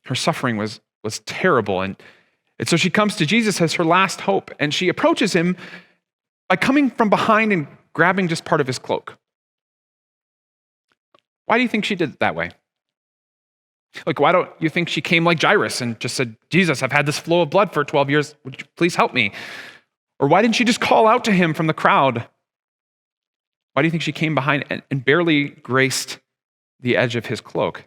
Her suffering was terrible. And so she comes to Jesus as her last hope, and she approaches him by coming from behind and grabbing just part of his cloak. Why do you think she did it that way? Like, why don't you think she came like Jairus and just said, Jesus, I've had this flow of blood for 12 years. Would you please help me? Or why didn't she just call out to him from the crowd? Why do you think she came behind and barely graced the edge of his cloak?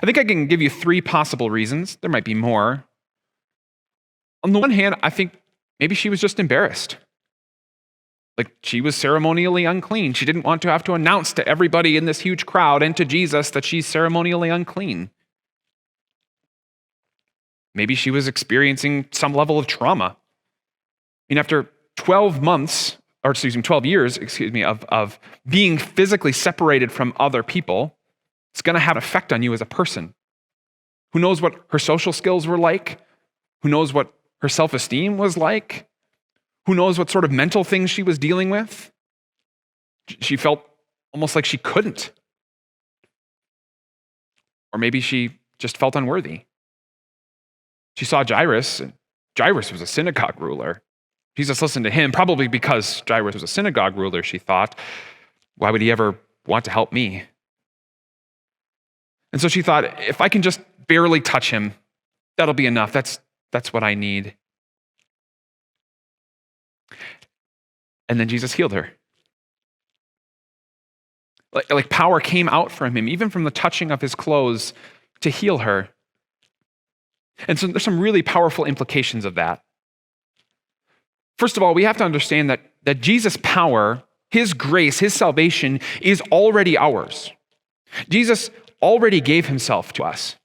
I think I can give you 3 possible reasons. There might be more. On the one hand, I think maybe she was just embarrassed. Like, she was ceremonially unclean. She didn't want to have to announce to everybody in this huge crowd and to Jesus that she's ceremonially unclean. Maybe she was experiencing some level of trauma. After 12 years, of being physically separated from other people, it's going to have an effect on you as a person. Who knows what her social skills were like? Who knows what her self-esteem was like? Who knows what sort of mental things she was dealing with? She felt almost like she couldn't. Or maybe she just felt unworthy. She saw Jairus, and Jairus was a synagogue ruler. Jesus listened to him, probably because Jairus was a synagogue ruler, she thought. Why would he ever want to help me? And so she thought, if I can just barely touch him, that'll be enough. That's what I need. And then Jesus healed her. Like power came out from him, even from the touching of his clothes, to heal her. And so there's some really powerful implications of that. First of all, we have to understand that Jesus' power, his grace, his salvation is already ours. Jesus already gave himself to us.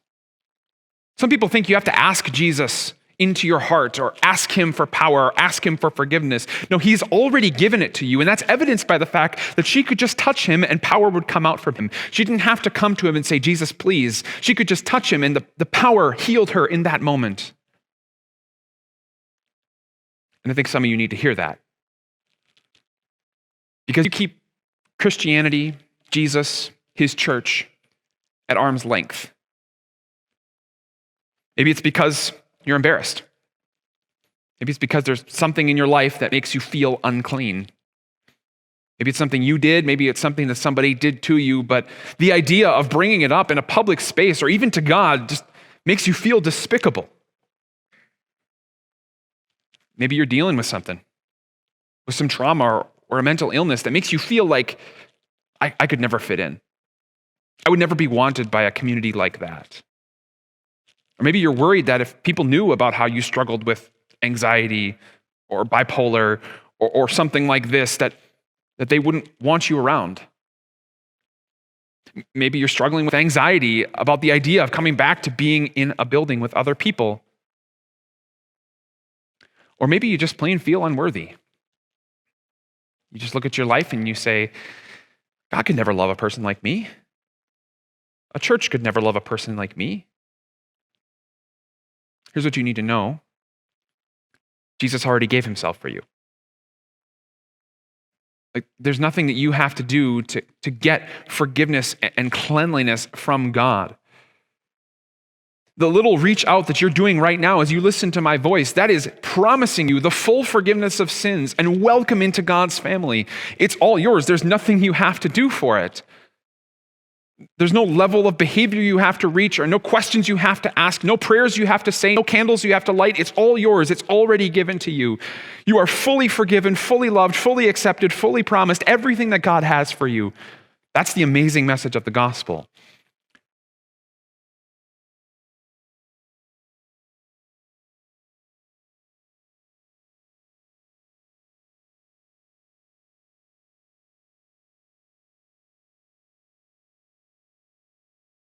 Some people think you have to ask Jesus into your heart, or ask him for power, or ask him for forgiveness. No, he's already given it to you, and that's evidenced by the fact that she could just touch him and power would come out from him. She didn't have to come to him and say, Jesus, please. She could just touch him, and the power healed her in that moment. And I think some of you need to hear that. Because you keep Christianity, Jesus, his church, at arm's length. Maybe it's because you're embarrassed. Maybe it's because there's something in your life that makes you feel unclean. Maybe it's something you did. Maybe it's something that somebody did to you. But the idea of bringing it up in a public space or even to God just makes you feel despicable. Maybe you're dealing with something, with some trauma or a mental illness that makes you feel like I could never fit in. I would never be wanted by a community like that. Or maybe you're worried that if people knew about how you struggled with anxiety or bipolar or something like this, that they wouldn't want you around. Maybe you're struggling with anxiety about the idea of coming back to being in a building with other people. Or maybe you just plain feel unworthy. You just look at your life and you say, God could never love a person like me. A church could never love a person like me. Here's what you need to know. Jesus already gave himself for you. There's nothing that you have to do to get forgiveness and cleanliness from God. The little reach out that you're doing right now as you listen to my voice, that is promising you the full forgiveness of sins and welcome into God's family. It's all yours. There's nothing you have to do for it. There's no level of behavior you have to reach or no questions you have to ask, no prayers you have to say, no candles you have to light. It's all yours. It's already given to you. You are fully forgiven, fully loved, fully accepted, fully promised, everything that God has for you. That's the amazing message of the gospel.